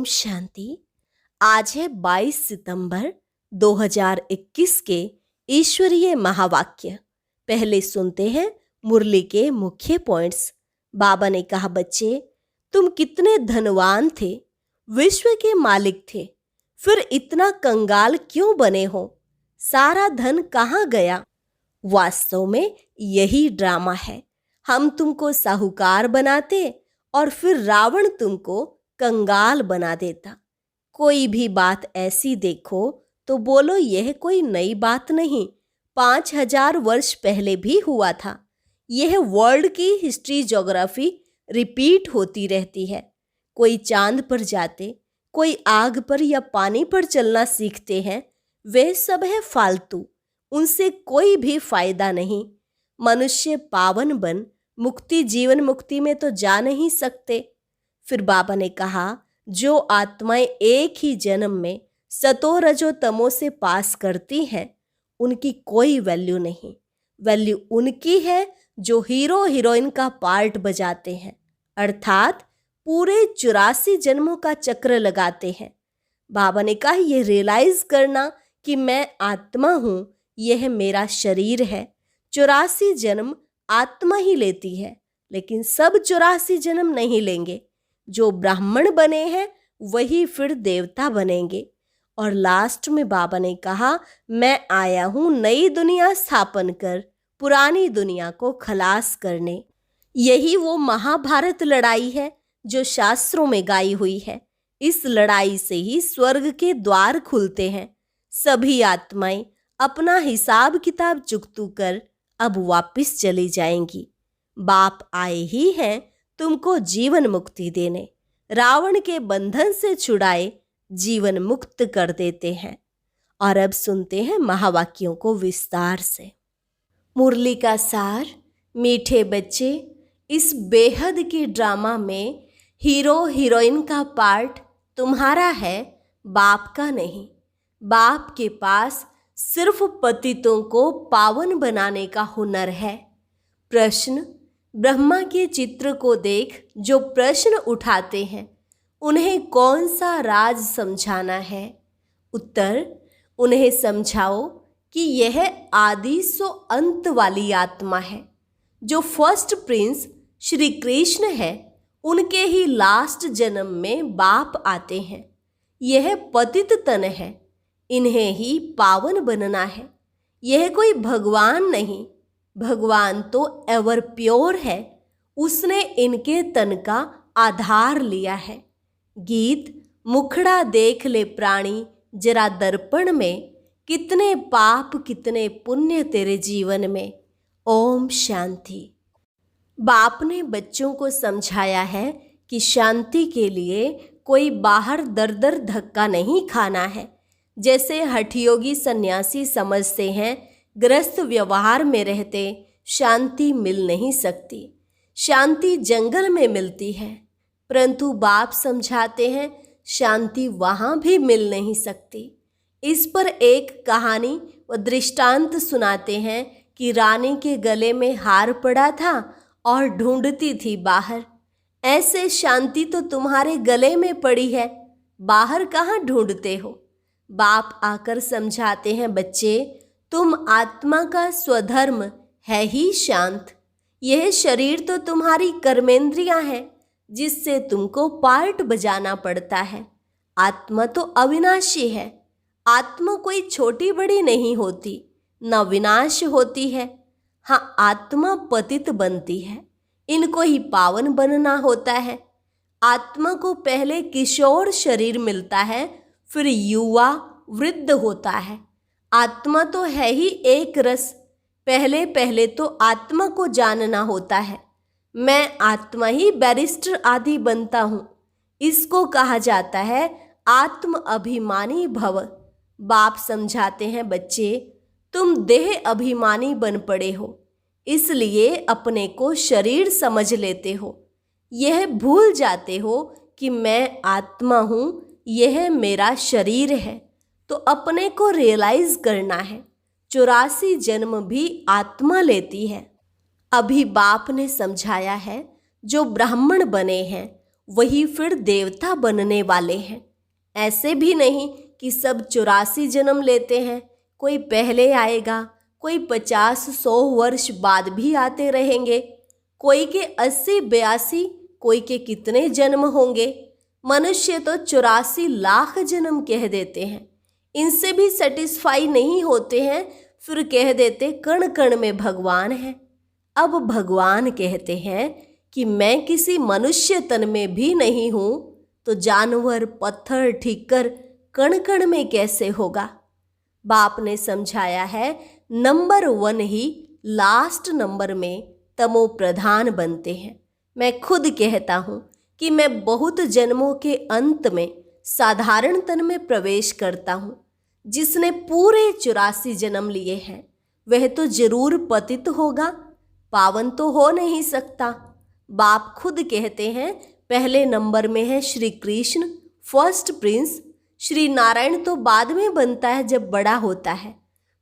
ओम शांति। आज है 22 सितंबर 2021 के ईश्वरीय महावाक्य। पहले सुनते हैं मुरली के मुख्य पॉइंट्स। बाबा ने कहा, बच्चे तुम कितने धनवान थे, विश्व के मालिक थे, फिर इतना कंगाल क्यों बने हो? सारा धन कहाँ गया? वास्तव में यही ड्रामा है। हम तुमको साहूकार बनाते और फिर रावण तुमको कंगाल बना देता। कोई भी बात ऐसी देखो तो बोलो यह कोई नई बात नहीं, 5000 वर्ष पहले भी हुआ था। यह वर्ल्ड की हिस्ट्री ज्योग्राफी रिपीट होती रहती है। कोई चांद पर जाते, कोई आग पर या पानी पर चलना सीखते हैं, वे सब है फालतू, उनसे कोई भी फायदा नहीं। मनुष्य पावन बन मुक्ति जीवन मुक्ति में तो जा नहीं सकते। फिर बाबा ने कहा, जो आत्माएं एक ही जन्म में सतो रजो तमो से पास करती हैं, उनकी कोई वैल्यू नहीं। वैल्यू उनकी है जो हीरो हीरोइन का पार्ट बजाते हैं, अर्थात पूरे 84 जन्मों का चक्र लगाते हैं। बाबा ने कहा, यह रियलाइज करना कि मैं आत्मा हूं, यह मेरा शरीर है। 84 जन्म आत्मा ही लेती है, लेकिन सब 84 जन्म नहीं लेंगे। जो ब्राह्मण बने हैं वही फिर देवता बनेंगे। और लास्ट में बाबा ने कहा, मैं आया हूं नई दुनिया स्थापन कर पुरानी दुनिया को खलास करने। यही वो महाभारत लड़ाई है जो शास्त्रों में गाई हुई है। इस लड़ाई से ही स्वर्ग के द्वार खुलते हैं। सभी आत्माएं अपना हिसाब किताब चुकतू कर अब वापिस चली जाएंगी। बाप आए ही हैं तुमको जीवन मुक्ति देने, रावण के बंधन से छुड़ाए जीवन मुक्त कर देते हैं। और अब सुनते हैं महावाक्यों को विस्तार से। मुरली का सार। मीठे बच्चे, इस बेहद के ड्रामा में हीरो हीरोइन का पार्ट तुम्हारा है, बाप का नहीं। बाप के पास सिर्फ पतितों को पावन बनाने का हुनर है। प्रश्न, ब्रह्मा के चित्र को देख जो प्रश्न उठाते हैं, उन्हें कौन सा राज समझाना है? उत्तर, उन्हें समझाओ कि यह आदि सो अंत वाली आत्मा है। जो फर्स्ट प्रिंस श्री कृष्ण है, उनके ही लास्ट जन्म में बाप आते हैं। यह पतित तन है, इन्हें ही पावन बनना है। यह कोई भगवान नहीं, भगवान तो एवर प्योर है, उसने इनके तन का आधार लिया है। गीत, मुखड़ा देख ले प्राणी जरा दर्पण में, कितने पाप कितने पुण्य तेरे जीवन में। ओम शांति। बाप ने बच्चों को समझाया है कि शांति के लिए कोई बाहर दर दर धक्का नहीं खाना है। जैसे हठयोगी सन्यासी समझते हैं, गृहस्थ व्यवहार में रहते शांति मिल नहीं सकती। शांति जंगल में मिलती है, परंतु बाप समझाते हैं शांति वहाँ भी मिल नहीं सकती। इस पर एक कहानी व दृष्टांत सुनाते हैं कि रानी के गले में हार पड़ा था और ढूंढती थी बाहर। ऐसे शांति तो तुम्हारे गले में पड़ी है, बाहर कहाँ ढूंढते हो? बाप आकर समझाते हैं, बच्चे तुम आत्मा का स्वधर्म है ही शांत। यह शरीर तो तुम्हारी कर्मेंद्रियां हैं, जिससे तुमको पार्ट बजाना पड़ता है। आत्मा तो अविनाशी है। आत्मा कोई छोटी बड़ी नहीं होती, न विनाश होती है। हाँ, आत्मा पतित बनती है, इनको ही पावन बनना होता है। आत्मा को पहले किशोर शरीर मिलता है, फिर युवा वृद्ध होता है। आत्मा तो है ही एक रस। पहले पहले तो आत्मा को जानना होता है। मैं आत्मा ही बैरिस्टर आदि बनता हूँ। इसको कहा जाता है आत्म अभिमानी भव। बाप समझाते हैं, बच्चे तुम देह अभिमानी बन पड़े हो, इसलिए अपने को शरीर समझ लेते हो। यह भूल जाते हो कि मैं आत्मा हूँ, यह मेरा शरीर है। तो अपने को रियलाइज करना है। 84 जन्म भी आत्मा लेती है। अभी बाप ने समझाया है जो ब्राह्मण बने हैं वही फिर देवता बनने वाले हैं। ऐसे भी नहीं कि सब 84 जन्म लेते हैं, कोई पहले आएगा, कोई 50-100 वर्ष बाद भी आते रहेंगे, कोई के 80-82, कोई के कितने जन्म होंगे। मनुष्य तो 84 लाख जन्म कह देते हैं, इनसे भी सेटिस्फाई नहीं होते हैं, फिर कह देते कण कण में भगवान है। अब भगवान कहते हैं कि मैं किसी मनुष्य तन में भी नहीं हूं, तो जानवर, पत्थर, ठीकर कण कण में कैसे होगा। बाप ने समझाया है नंबर 1 ही लास्ट नंबर में तमो प्रधान बनते हैं। मैं खुद कहता हूं कि मैं बहुत जन्मों के अंत में साधारण तन में प्रवेश करता हूं। जिसने पूरे 84 जन्म लिए हैं वह तो जरूर पतित होगा, पावन तो हो नहीं सकता। बाप खुद कहते हैं पहले नंबर में है श्री कृष्ण, फर्स्ट प्रिंस। श्री नारायण तो बाद में बनता है जब बड़ा होता है,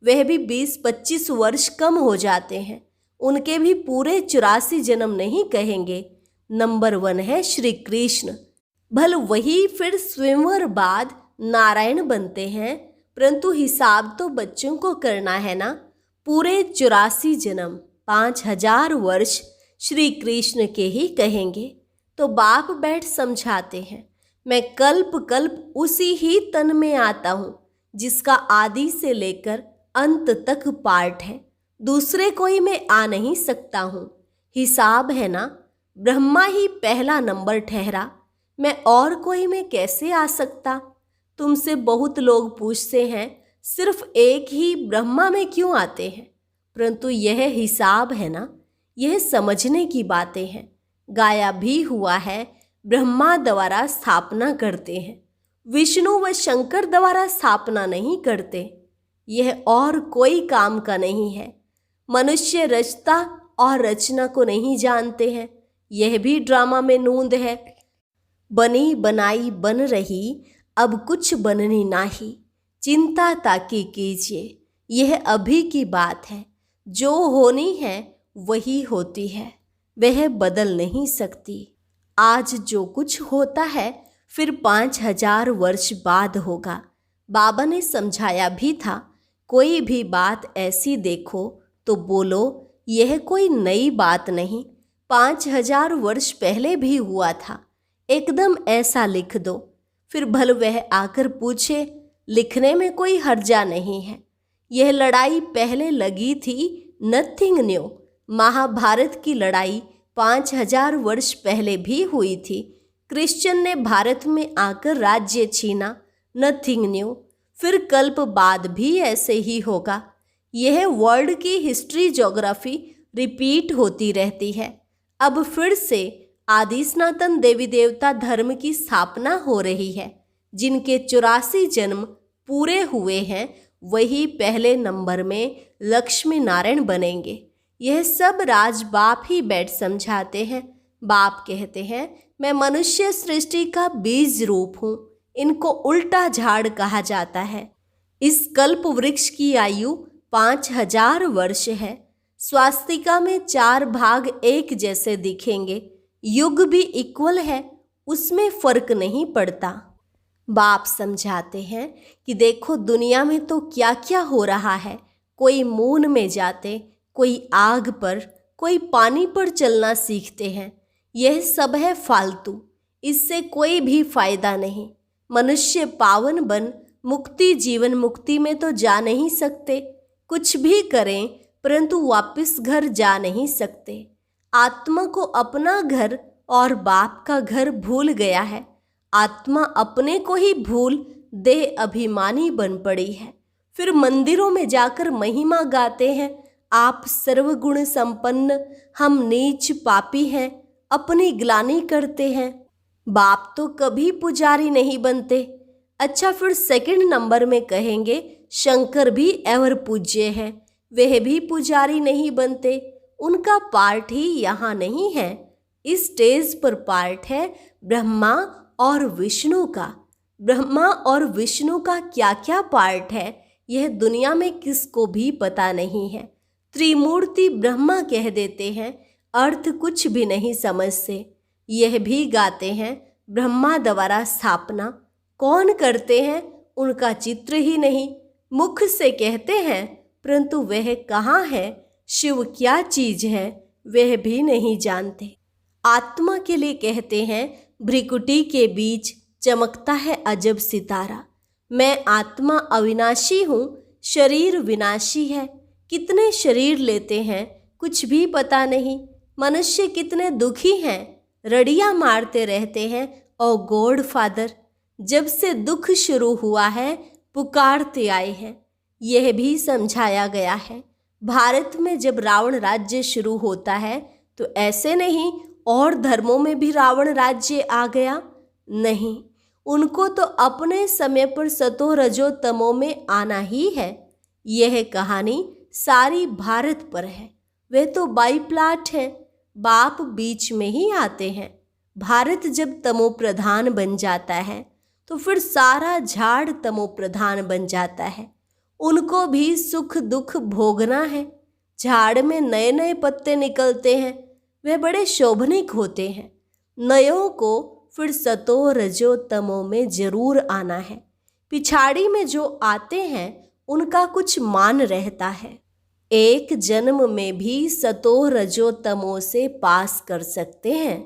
वह भी 20-25 वर्ष कम हो जाते हैं, उनके भी पूरे 84 जन्म नहीं कहेंगे। नंबर 1 है श्री कृष्ण। भल वही फिर स्वयंवर बाद नारायण बनते हैं, परंतु हिसाब तो बच्चों को करना है ना। पूरे 84 जन्म 5000 वर्ष श्री कृष्ण के ही कहेंगे। तो बाप बैठ समझाते हैं मैं कल्प कल्प उसी ही तन में आता हूँ जिसका आदि से लेकर अंत तक पार्ट है, दूसरे कोई में आ नहीं सकता हूँ। हिसाब है ना, ब्रह्मा ही पहला नंबर ठहरा, मैं और कोई में कैसे आ सकता। तुमसे बहुत लोग पूछते हैं सिर्फ एक ही ब्रह्मा में क्यों आते हैं, परंतु यह हिसाब है ना, यह समझने की बातें हैं। गाया भी हुआ है ब्रह्मा द्वारा स्थापना करते हैं, विष्णु व शंकर द्वारा स्थापना नहीं करते। यह और कोई काम का नहीं है। मनुष्य रचता और रचना को नहीं जानते हैं, यह भी ड्रामा में नूंद है। बनी बनाई बन रही, अब कुछ बननी नाही, चिंता ताकि कीजिए, यह अभी की बात है। जो होनी है वही होती है, वह बदल नहीं सकती। आज जो कुछ होता है फिर 5000 वर्ष बाद होगा। बाबा ने समझाया भी था कोई भी बात ऐसी देखो तो बोलो यह कोई नई बात नहीं, 5000 वर्ष पहले भी हुआ था, एकदम ऐसा लिख दो। फिर भल वह आकर पूछे, लिखने में कोई हर्जा नहीं है। यह लड़ाई पहले लगी थी, नथिंग न्यू। महाभारत की लड़ाई 5000 वर्ष पहले भी हुई थी। क्रिश्चियन ने भारत में आकर राज्य छीना, नथिंग न्यू। फिर कल्प बाद भी ऐसे ही होगा। यह वर्ल्ड की हिस्ट्री ज्योग्राफी रिपीट होती रहती है। अब फिर से आदि सनातन देवी देवता धर्म की स्थापना हो रही है। जिनके 84 जन्म पूरे हुए हैं वही पहले नंबर में लक्ष्मी नारायण बनेंगे। यह सब राज बाप ही बैठ समझाते हैं। बाप कहते हैं मैं मनुष्य सृष्टि का बीज रूप हूँ, इनको उल्टा झाड़ कहा जाता है। इस कल्प वृक्ष की आयु 5000 वर्ष है। स्वास्तिका में 4 भाग एक जैसे दिखेंगे, युग भी इक्वल है, उसमें फर्क नहीं पड़ता। बाप समझाते हैं कि देखो दुनिया में तो क्या क्या हो रहा है। कोई मून में जाते, कोई आग पर, कोई पानी पर चलना सीखते हैं। यह सब है फालतू, इससे कोई भी फायदा नहीं। मनुष्य पावन बन मुक्ति जीवन मुक्ति में तो जा नहीं सकते, कुछ भी करें परंतु वापस घर जा नहीं सकते। आत्मा को अपना घर और बाप का घर भूल गया है। आत्मा अपने को ही भूल देह अभिमानी बन पड़ी है। फिर मंदिरों में जाकर महिमा गाते हैं, आप सर्वगुण संपन्न, हम नीच पापी हैं, अपनी ग्लानि करते हैं। बाप तो कभी पुजारी नहीं बनते। अच्छा, फिर सेकंड नंबर में कहेंगे शंकर भी एवर पूज्य हैं, वह भी पुजारी नहीं बनते। उनका पार्ट ही यहाँ नहीं है, इस स्टेज पर पार्ट है ब्रह्मा और विष्णु का। ब्रह्मा और विष्णु का क्या क्या पार्ट है यह दुनिया में किसको भी पता नहीं है। त्रिमूर्ति ब्रह्मा कह देते हैं, अर्थ कुछ भी नहीं समझते। यह भी गाते हैं ब्रह्मा द्वारा स्थापना कौन करते हैं उनका चित्र ही नहीं, मुख से कहते हैं परंतु वह कहाँ है, शिव क्या चीज है वह भी नहीं जानते। आत्मा के लिए कहते हैं भ्रिकुटी के बीच चमकता है अजब सितारा। मैं आत्मा अविनाशी हूँ, शरीर विनाशी है। कितने शरीर लेते हैं कुछ भी पता नहीं। मनुष्य कितने दुखी हैं, रड़ियाँ मारते रहते हैं। और गॉड फादर जब से दुख शुरू हुआ है पुकारते आए हैं। यह भी समझाया गया है भारत में जब रावण राज्य शुरू होता है तो ऐसे नहीं और धर्मों में भी रावण राज्य आ गया, नहीं, उनको तो अपने समय पर सतो रजो तमो में आना ही है। यह कहानी सारी भारत पर है। वे तो बाई प्लाट है, बाप बीच में ही आते हैं। भारत जब तमो प्रधान बन जाता है तो फिर सारा झाड़ तमो प्रधान बन जाता है। उनको भी सुख दुख भोगना है। झाड़ में नए नए पत्ते निकलते हैं, वे बड़े शोभनिक होते हैं। नयों को फिर सतो रजो तमो में जरूर आना है। पिछाड़ी में जो आते हैं उनका कुछ मान रहता है। एक जन्म में भी सतो रजो तमो से पास कर सकते हैं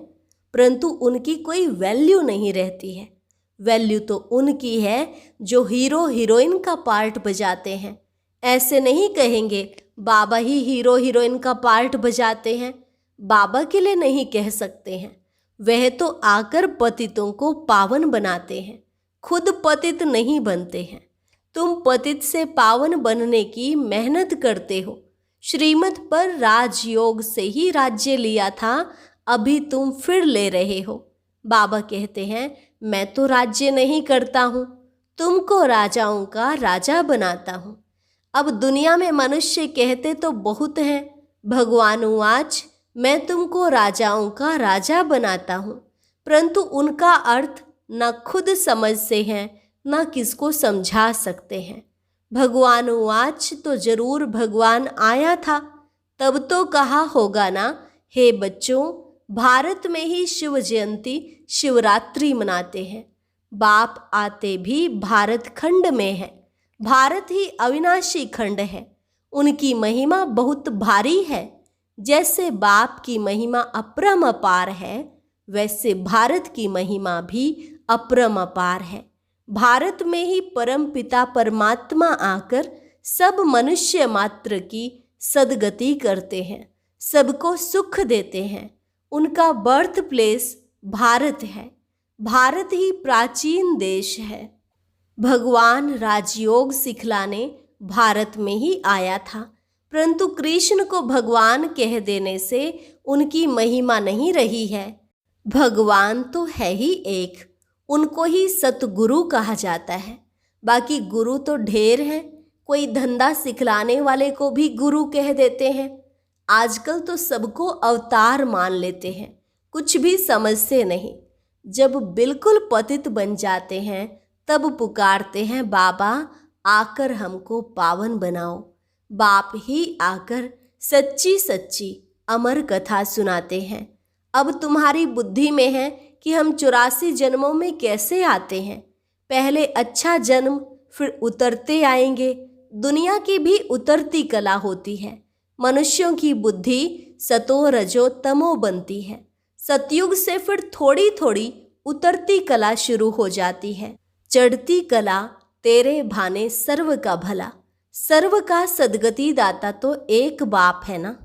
परंतु उनकी कोई वैल्यू नहीं रहती है। वैल्यू तो उनकी है जो हीरो हीरोइन का पार्ट बजाते हैं। ऐसे नहीं कहेंगे बाबा ही हीरो हीरोइन का पार्ट बजाते हैं, बाबा के लिए नहीं कह सकते हैं। वह तो आकर पतितों को पावन बनाते हैं, खुद पतित नहीं बनते हैं। तुम पतित से पावन बनने की मेहनत करते हो। श्रीमत पर राजयोग से ही राज्य लिया था, अभी तुम फिर ले रहे हो। बाबा कहते हैं मैं तो राज्य नहीं करता हूँ, तुमको राजाओं का राजा बनाता हूँ। अब दुनिया में मनुष्य कहते तो बहुत हैं, भगवान उवाच मैं तुमको राजाओं का राजा बनाता हूँ, परंतु उनका अर्थ न खुद समझते हैं न किसको समझा सकते हैं। भगवान उवाच तो जरूर भगवान आया था, तब तो कहा होगा ना, हे बच्चों भारत में ही शिव जयंती शिवरात्रि मनाते हैं। बाप आते भी भारत खंड में है। भारत ही अविनाशी खंड है, उनकी महिमा बहुत भारी है। जैसे बाप की महिमा अपरम अपार है वैसे भारत की महिमा भी अपरम अपार है। भारत में ही परम पिता परमात्मा आकर सब मनुष्य मात्र की सदगति करते हैं, सबको सुख देते हैं। उनका बर्थ प्लेस भारत है। भारत ही प्राचीन देश है। भगवान राजयोग सिखलाने भारत में ही आया था, परंतु कृष्ण को भगवान कह देने से उनकी महिमा नहीं रही है। भगवान तो है ही एक, उनको ही सतगुरु कहा जाता है। बाकी गुरु तो ढेर हैं, कोई धंधा सिखलाने वाले को भी गुरु कह देते हैं। आजकल तो सबको अवतार मान लेते हैं, कुछ भी समझते नहीं। जब बिल्कुल पतित बन जाते हैं तब पुकारते हैं बाबा आकर हमको पावन बनाओ। बाप ही आकर सच्ची सच्ची अमर कथा सुनाते हैं। अब तुम्हारी बुद्धि में है कि हम 84 जन्मों में कैसे आते हैं। पहले अच्छा जन्म फिर उतरते आएंगे। दुनिया की भी उतरती कला होती है। मनुष्यों की बुद्धि सतो रजो तमो बनती है। सतयुग से फिर थोड़ी थोड़ी उतरती कला शुरू हो जाती है। चढ़ती कला तेरे भाने सर्व का भला। सर्व का सदगति दाता तो एक बाप है ना।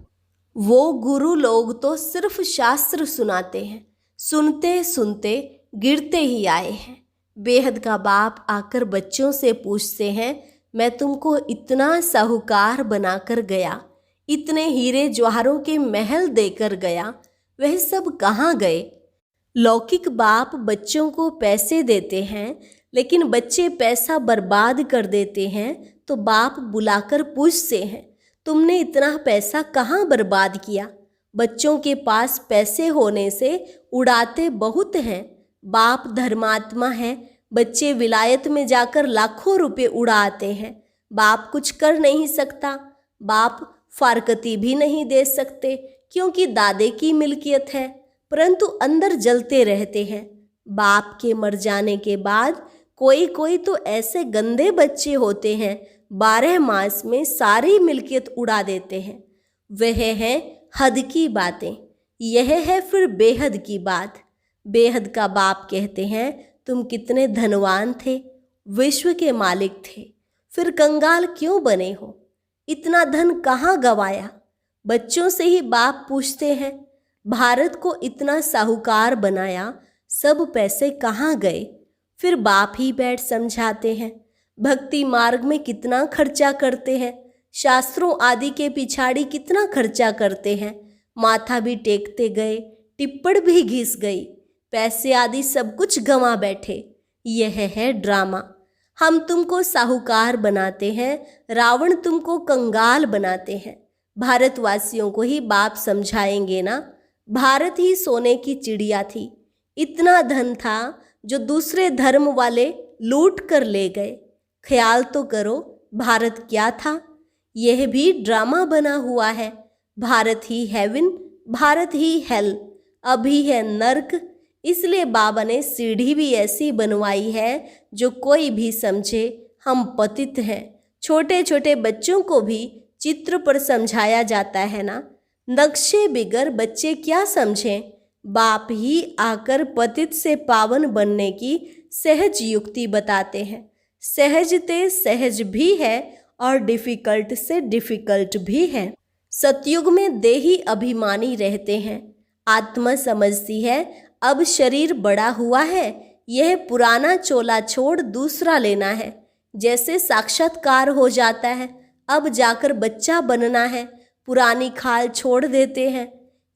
वो गुरु लोग तो सिर्फ शास्त्र सुनाते हैं, सुनते सुनते गिरते ही आए हैं। बेहद का बाप आकर बच्चों से पूछते हैं मैं तुमको इतना साहूकार बनाकर गया, इतने हीरे जवाहरों के महल देकर गया, वह सब कहाँ गए। लौकिक बाप बच्चों को पैसे देते हैं, लेकिन बच्चे पैसा बर्बाद कर देते हैं तो बाप बुलाकर पूछते हैं तुमने इतना पैसा कहाँ बर्बाद किया। बच्चों के पास पैसे होने से उड़ाते बहुत हैं। बाप धर्मात्मा है, बच्चे विलायत में जाकर लाखों रुपए उड़ाते हैं। बाप कुछ कर नहीं सकता। बाप फारकती भी नहीं दे सकते क्योंकि दादे की मिल्कियत है। परंतु अंदर जलते रहते हैं। बाप के मर जाने के बाद कोई कोई तो ऐसे गंदे बच्चे होते हैं 12 मास में सारी मिल्कियत उड़ा देते हैं। वह है हद की बातें। यह है फिर बेहद की बात। बेहद का बाप कहते हैं, तुम कितने धनवान थे, विश्व के मालिक थे, फिर कंगाल क्यों बने हो? इतना धन कहाँ गवाया? बच्चों से ही बाप पूछते हैं, भारत को इतना साहूकार बनाया, सब पैसे कहाँ गए? फिर बाप ही बैठ समझाते हैं, भक्ति मार्ग में कितना खर्चा करते हैं, शास्त्रों आदि के पिछाड़ी कितना खर्चा करते हैं, माथा भी टेकते गए, टिप्पण भी घिस गई, पैसे आदि सब कुछ गंवा बैठे। यह है ड्रामा। हम तुमको साहूकार बनाते हैं, रावण तुमको कंगाल बनाते हैं। भारतवासियों को ही बाप समझाएंगे ना। भारत ही सोने की चिड़िया थी, इतना धन था जो दूसरे धर्म वाले लूट कर ले गए। ख्याल तो करो, भारत क्या था? यह भी ड्रामा बना हुआ है। भारत ही हेवन, भारत ही हेल, अभी है नर्क। इसलिए बाबा ने सीढ़ी भी ऐसी बनवाई है जो कोई भी समझे हम पतित हैं। छोटे छोटे बच्चों को भी चित्र पर समझाया जाता है ना। नक्शे बिगर बच्चे क्या समझें? बाप ही आकर पतित से पावन बनने की सहज युक्ति बताते हैं। सहजते सहज भी है और डिफिकल्ट से डिफिकल्ट भी है। सतयुग में देही अभिमानी रहते हैं। आत्मा समझती है अब शरीर बड़ा हुआ है, यह पुराना चोला छोड़ दूसरा लेना है। जैसे साक्षात्कार हो जाता है, अब जाकर बच्चा बनना है, पुरानी खाल छोड़ देते हैं।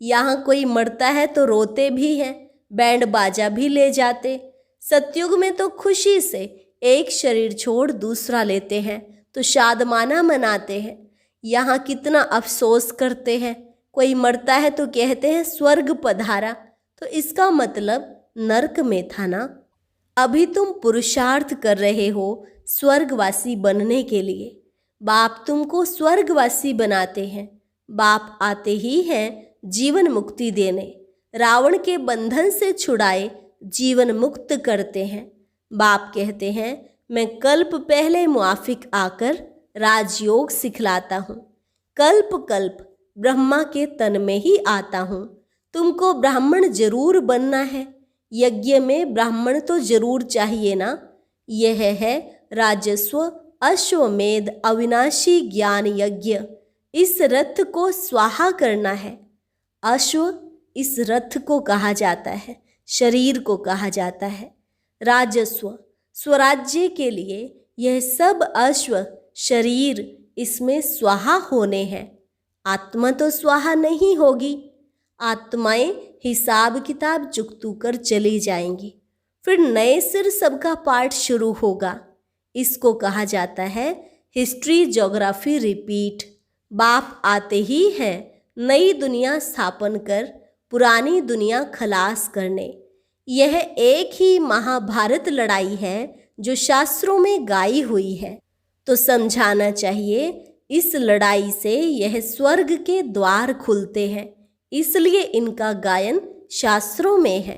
यहाँ कोई मरता है तो रोते भी हैं, बैंड बाजा भी ले जाते। सतयुग में तो खुशी से एक शरीर छोड़ दूसरा लेते हैं तो शादमाना मनाते हैं। यहाँ कितना अफसोस करते हैं। कोई मरता है तो कहते हैं स्वर्ग पधारा, तो इसका मतलब नरक में था ना। अभी तुम पुरुषार्थ कर रहे हो स्वर्गवासी बनने के लिए। बाप तुमको स्वर्गवासी बनाते हैं। बाप आते ही हैं जीवन मुक्ति देने, रावण के बंधन से छुड़ाए जीवन मुक्त करते हैं। बाप कहते हैं मैं कल्प पहले मुआफिक आकर राजयोग सिखलाता हूँ। कल्प कल्प ब्रह्मा के तन में ही आता हूँ। तुमको ब्राह्मण जरूर बनना है। यज्ञ में ब्राह्मण तो जरूर चाहिए ना। यह है राजस्व अश्वमेध अविनाशी ज्ञान यज्ञ। इस रथ को स्वाहा करना है। अश्व इस रथ को कहा जाता है, शरीर को कहा जाता है। राजस्व स्वराज्य के लिए यह सब अश्व शरीर इसमें स्वाहा होने हैं। आत्मा तो स्वाहा नहीं होगी। आत्माएं हिसाब किताब चुकतू कर चली जाएंगी, फिर नए सिर सबका पाठ शुरू होगा। इसको कहा जाता है हिस्ट्री ज्योग्राफी रिपीट। बाप आते ही हैं नई दुनिया स्थापन कर पुरानी दुनिया खलास करने। यह एक ही महाभारत लड़ाई है जो शास्त्रों में गाई हुई है, तो समझाना चाहिए इस लड़ाई से यह स्वर्ग के द्वार खुलते हैं, इसलिए इनका गायन शास्त्रों में है।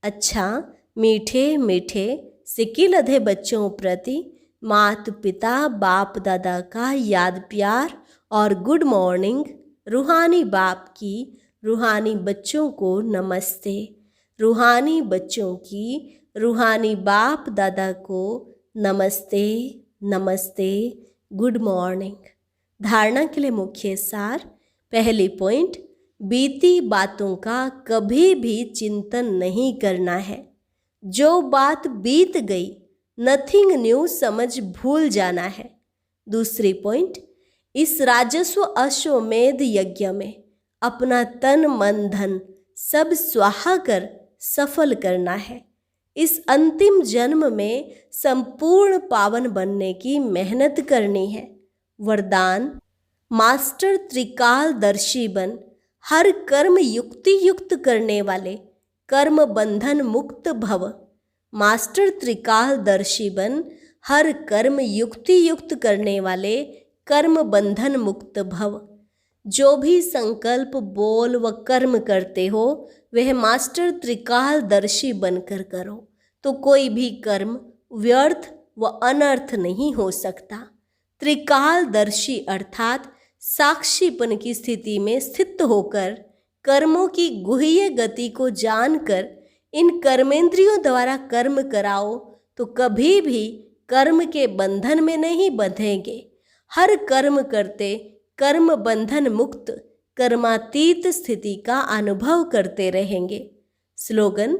अच्छा, मीठे मीठे सिकिलधे बच्चों प्रति मात पिता बाप दादा का याद प्यार और गुड मॉर्निंग। रूहानी बाप की रूहानी बच्चों को नमस्ते। रूहानी बच्चों की रूहानी बाप दादा को नमस्ते नमस्ते, गुड मॉर्निंग। धारणा के लिए मुख्य सार। पहली पॉइंट, बीती बातों का कभी भी चिंतन नहीं करना है। जो बात बीत गई नथिंग न्यू समझ भूल जाना है। दूसरी पॉइंट, इस राजस्व अश्वमेध यज्ञ में अपना तन मन धन सब स्वाहा कर सफल करना है। इस अंतिम जन्म में संपूर्ण पावन बनने की मेहनत करनी है। वरदान, मास्टर त्रिकालदर्शी बन, हर कर्म युक्ति युक्त करने वाले कर्म बंधन मुक्त भव। मास्टर त्रिकालदर्शी बन, हर कर्म युक्ति युक्त करने वाले कर्म बंधन मुक्त भव। जो भी संकल्प बोल व कर्म करते हो वह मास्टर त्रिकालदर्शी बनकर करो, तो कोई भी कर्म व्यर्थ व अनर्थ नहीं हो सकता। त्रिकालदर्शी अर्थात साक्षीपन की स्थिति में स्थित होकर कर्मों की गुह्य गति को जानकर इन कर्मेंद्रियों द्वारा कर्म कराओ तो कभी भी कर्म के बंधन में नहीं बंधेंगे। हर कर्म करते कर्म बंधन मुक्त कर्मातीत स्थिति का अनुभव करते रहेंगे। स्लोगन: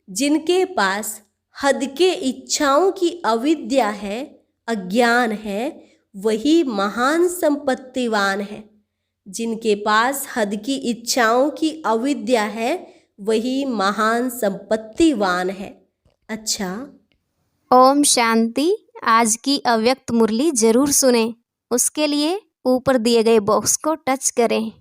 जिनके पास हद के इच्छाओं की अविद्या है, अज्ञान है, वही महान संपत्तिवान है। जिनके पास हद की इच्छाओं की अविद्या है, वही महान संपत्तिवान है। अच्छा, ओम शांति। आज की अव्यक्त मुरली जरूर सुने। उसके लिए ऊपर दिए गए बॉक्स को टच करें।